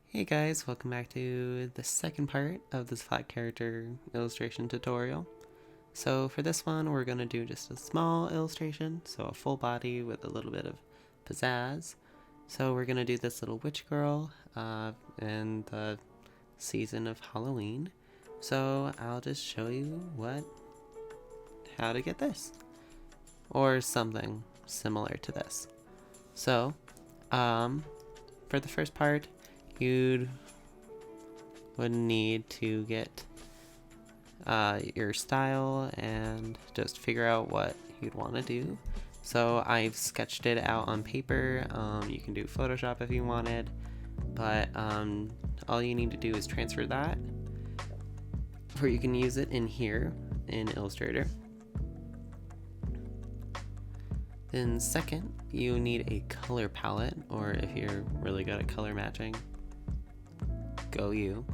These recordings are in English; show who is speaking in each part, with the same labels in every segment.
Speaker 1: Hey guys, welcome back to the second part of this flat character illustration tutorial. So for this one, we're going to do just a small illustration, so a full body with a little bit of pizzazz. So we're going to do this little witch girl in the season of Halloween. So I'll just show you how to get this, or something similar to this. So for the first part, you would need to get your style and just figure out what you'd want to do. So I've sketched it out on paper. You can do Photoshop if you wanted, but all you need to do is transfer that, or you can use it in here in Illustrator. Then second, you need a color palette, or if you're really good at color matching, go you.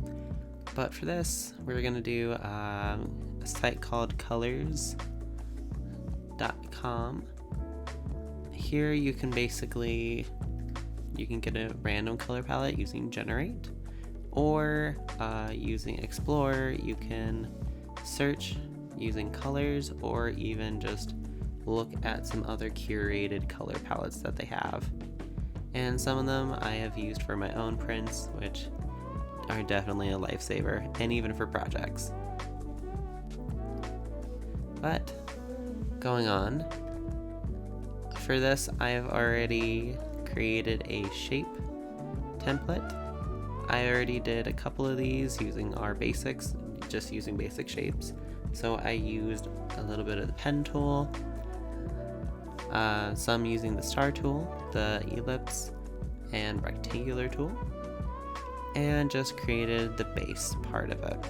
Speaker 1: But for this, we're going to do a site called colors.com. Here you can get a random color palette using generate, or using explore. You can search using colors, or even just look at some other curated color palettes that they have. And some of them I have used for my own prints, which are definitely a lifesaver, and even for projects. But going on, for this I have already created a shape template. I already did a couple of these using our basics, just using basic shapes. So I used a little bit of the pen tool, some using the star tool, the ellipse and rectangular tool, and just created the base part of it.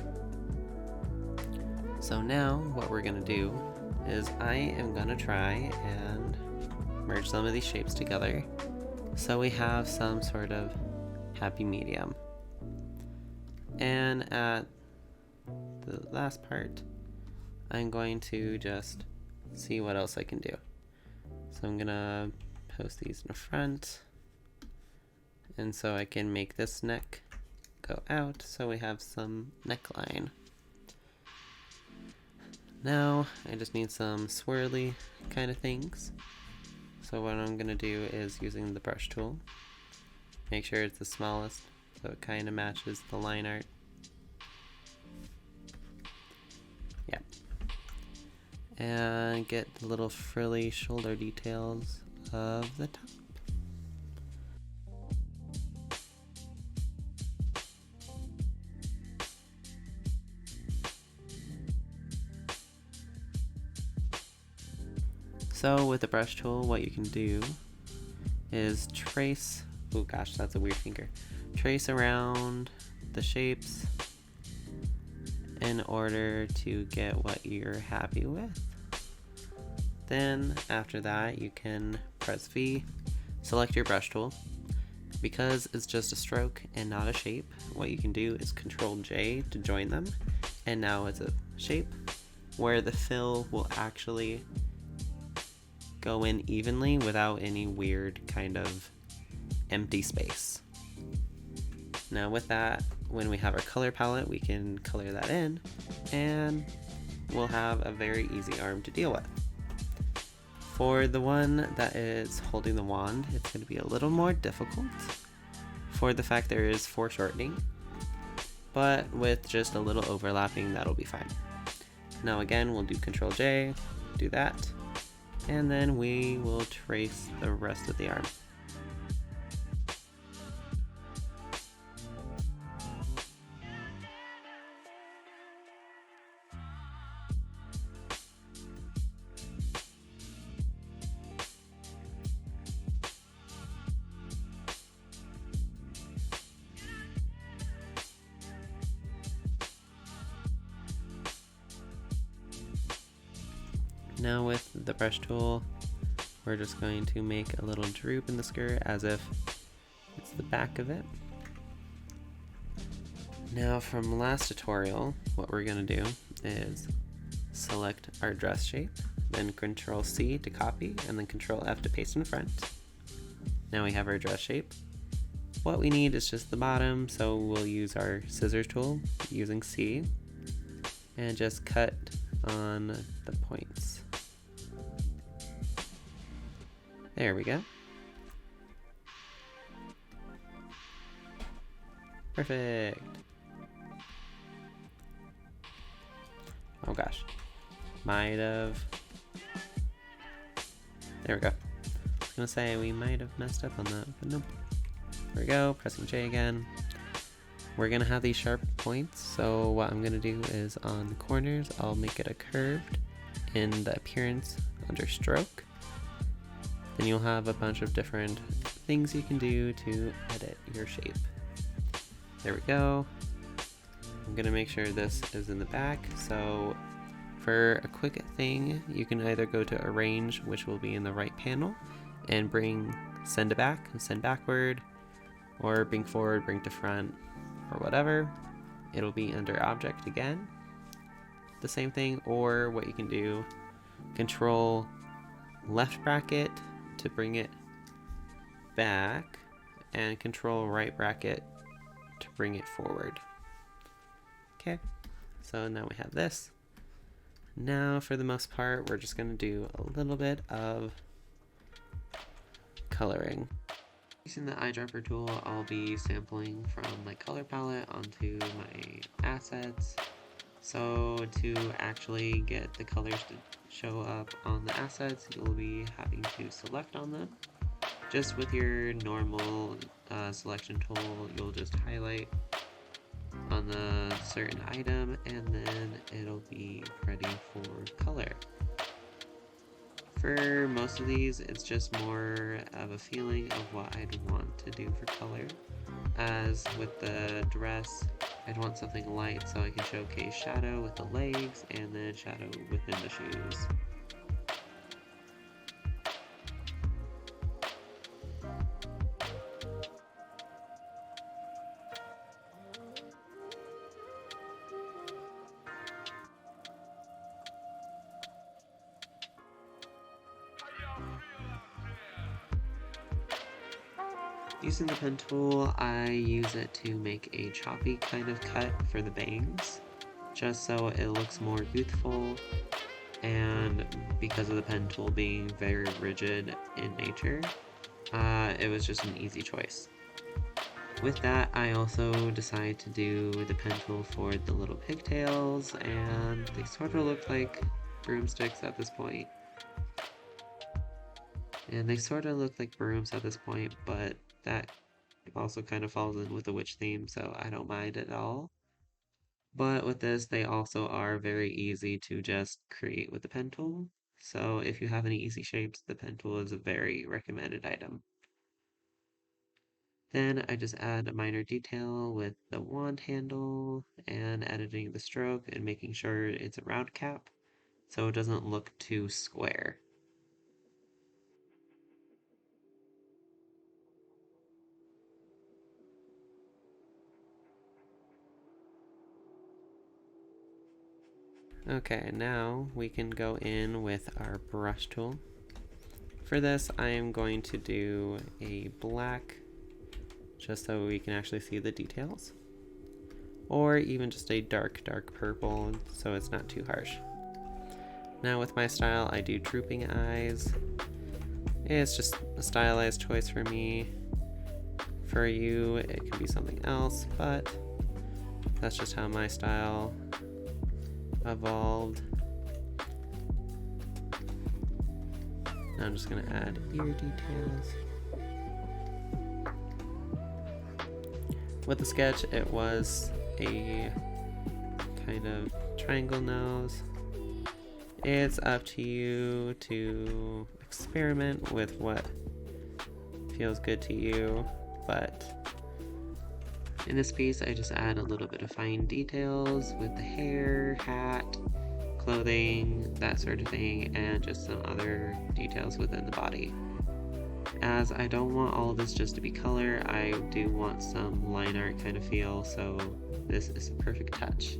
Speaker 1: So now what we're going to do is I am going to try and merge some of these shapes together so we have some sort of happy medium. And at the last part, I'm going to just see what else I can do. So I'm going to post these in the front, and so I can make this neck go out so we have some neckline. Now I just need some swirly kind of things. So what I'm going to do is, using the brush tool, make sure it's the smallest so it kind of matches the line art. Yep. And get the little frilly shoulder details of the top. So with the brush tool, what you can do is trace, oh gosh, that's a weird finger, trace around the shapes in order to get what you're happy with. Then after that, you can press V, select your brush tool. Because it's just a stroke and not a shape, what you can do is Control J to join them, and now it's a shape where the fill will actually go in evenly without any weird kind of empty space. Now with that, when we have our color palette, we can color that in, and we'll have a very easy arm to deal with. For the one that is holding the wand, it's going to be a little more difficult for the fact there is foreshortening, but with just a little overlapping, that'll be fine. Now again, we'll do Control J, do that, and then we will trace the rest of the arm. Now with the brush tool, we're just going to make a little droop in the skirt as if it's the back of it. Now from last tutorial, what we're going to do is select our dress shape, then Control C to copy, and then Control F to paste in front. Now we have our dress shape. what we need is just the bottom, so we'll use our scissors tool using C and just cut on the points. There we go. Perfect. Oh gosh. Might have. There we go. I was gonna say we might have messed up on that, but nope. There we go, pressing J again. We're gonna have these sharp points, so what I'm gonna do is on the corners, I'll make it a curved in the appearance under stroke. Then you'll have a bunch of different things you can do to edit your shape. There we go. I'm gonna make sure this is in the back, so for a quick thing, you can either go to arrange, which will be in the right panel, and send it back, send backward, or bring forward, bring to front, or whatever. It'll be under object again. The same thing, or what you can do, control left bracket to bring it back, and control right bracket to bring it forward. Okay, so now we have this. Now for the most part, we're just gonna do a little bit of coloring. Using the eyedropper tool, I'll be sampling from my color palette onto my assets. So to actually get the colors to show up on the assets, you'll be having to select on them. Just with your normal selection tool, you'll just highlight on the certain item and then it'll be ready for color. For most of these, it's just more of a feeling of what I'd want to do for color. As with the dress, I'd want something light so I can showcase shadow with the legs and then shadow within the shoes. Using the pen tool, I use it to make a choppy kind of cut for the bangs, just so it looks more youthful, and because of the pen tool being very rigid in nature, it was just an easy choice. With that, I also decided to do the pen tool for the little pigtails, and they sort of look like broomsticks at this point. And they sort of look like brooms at this point, but that also kind of falls in with the witch theme, so I don't mind at all. But with this, they also are very easy to just create with the pen tool. So if you have any easy shapes, the pen tool is a very recommended item. Then I just add a minor detail with the wand handle and editing the stroke and making sure it's a round cap so it doesn't look too square. Okay, now we can go in with our brush tool. For this, I am going to do a black, just so we can actually see the details. Or even just a dark purple, so it's not too harsh. Now with my style, I do drooping eyes. It's just a stylized choice for me. For you, it could be something else, but that's just how my style evolved. Now I'm just gonna add ear details. With the sketch, it was a kind of triangle nose. It's up to you to experiment with what feels good to you, but in this piece, I just add a little bit of fine details with the hair, hat, clothing, that sort of thing, and just some other details within the body. As I don't want all of this just to be color, I do want some line art kind of feel, so this is a perfect touch.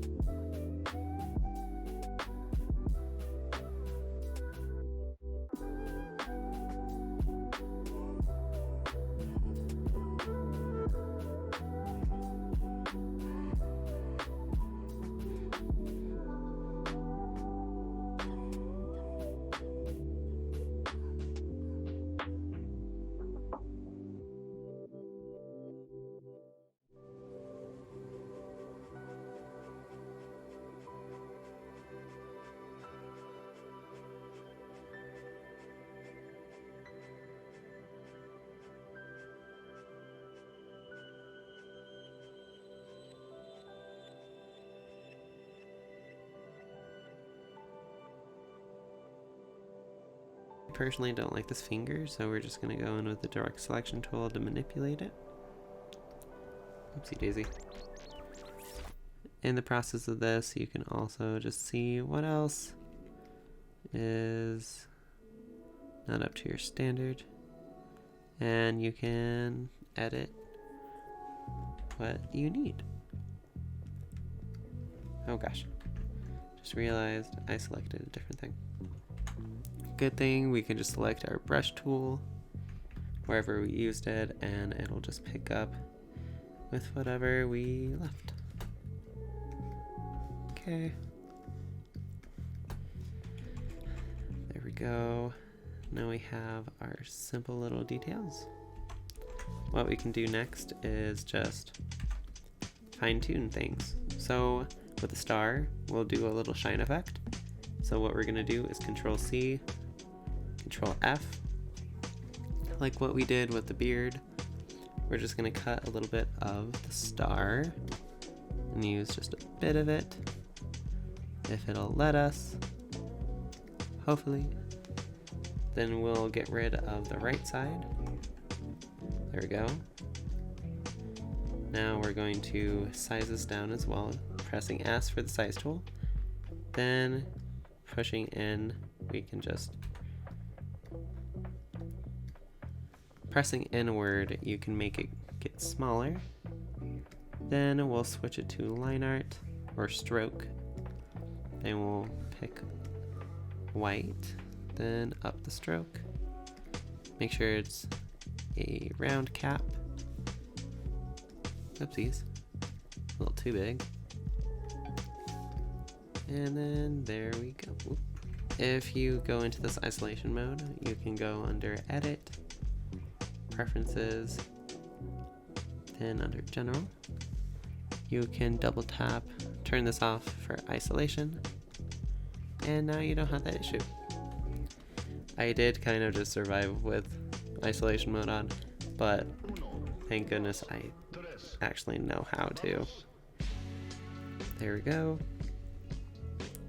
Speaker 1: personally don't like this finger, so we're just going to go in with the direct selection tool to manipulate it. Oopsie daisy. In the process of this, you can also just see what else is not up to your standard, and you can edit what you need. Oh gosh, just realized I selected a different thing. Good thing we can just select our brush tool wherever we used it, and it'll just pick up with whatever we left. Okay. There we go. Now we have our simple little details. What we can do next is just fine-tune things. So with the star, we'll do a little shine effect. So what we're gonna do is Control C, Control F. Like what we did with the beard, we're just gonna cut a little bit of the star and use just a bit of it, if it'll let us, hopefully. Then we'll get rid of the right side. There we go. Now we're going to size this down as well, pressing S for the size tool. Then pushing in, we can just, pressing inward, you can make it get smaller. Then we'll switch it to line art or stroke. Then we'll pick white, then up the stroke. Make sure it's a round cap. Oopsies, a little too big. And then there we go. Oop. If you go into this isolation mode, you can go under Edit, Preferences, then under General. You can double tap, turn this off for isolation, and now you don't have that issue. I did kind of just survive with isolation mode on, but thank goodness I actually know how to. There we go.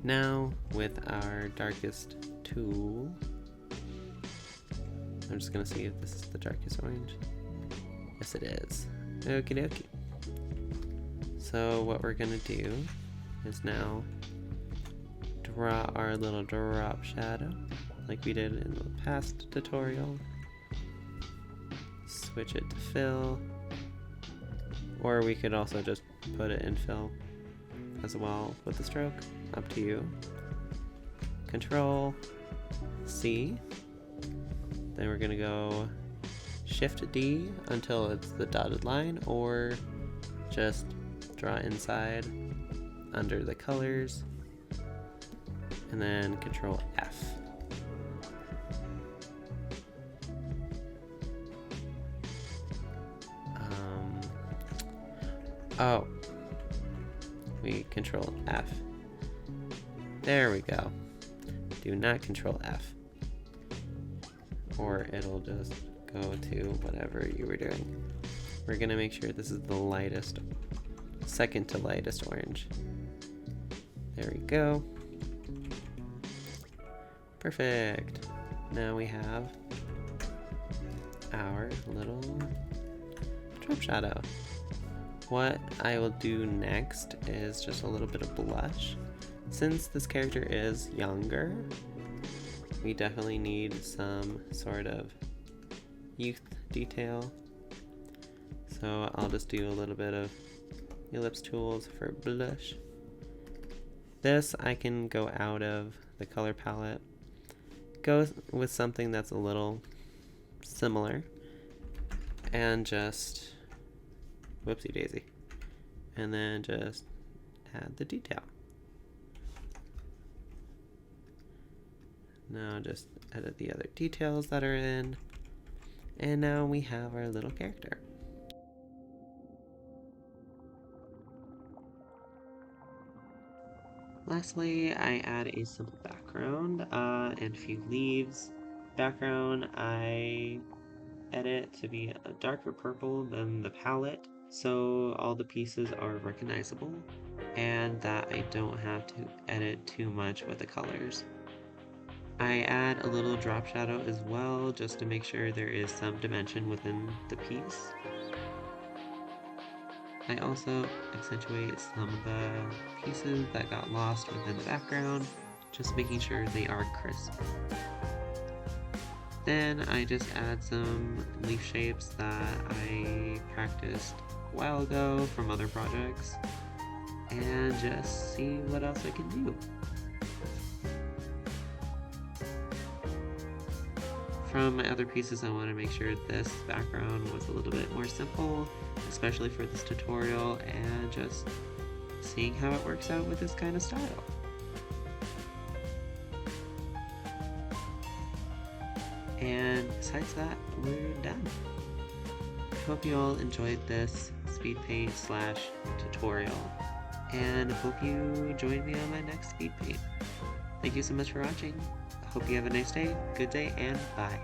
Speaker 1: Now with our darkest tool, I'm just gonna see if this is the darkest orange. Yes, it is. Okie dokie. So what we're gonna do is now draw our little drop shadow like we did in the past tutorial. Switch it to fill, or we could also just put it in fill as well with the stroke, up to you. Control C, then we're gonna go Shift D until it's the dotted line, or just draw inside under the colors, and then Control F. Oh, we Control F. There we go. Do not Control F, or it'll just go to whatever you were doing. We're gonna make sure this is the lightest, second to lightest orange. There we go. Perfect. Now we have our little drop shadow. What I will do next is just a little bit of blush. Since this character is younger, we definitely need some sort of youth detail. So I'll just do a little bit of ellipse tools for blush. This I can go out of the color palette, go with something that's a little similar, and just whoopsie daisy, and then just add the detail. Now just edit the other details that are in, and now we have our little character. Lastly, I add a simple background and a few leaves. Background I edit to be a darker purple than the palette, so all the pieces are recognizable, and that I don't have to edit too much with the colors. I add a little drop shadow as well, just to make sure there is some dimension within the piece. I also accentuate some of the pieces that got lost within the background, just making sure they are crisp. Then I just add some leaf shapes that I practiced a while ago from other projects, and just see what else I can do. From my other pieces, I want to make sure this background was a little bit more simple, especially for this tutorial, and just seeing how it works out with this kind of style. And besides that, we're done. I hope you all enjoyed this speed paint / tutorial, and hope you join me on my next speed paint. Thank you so much for watching. I hope you have a nice day, good day, and bye.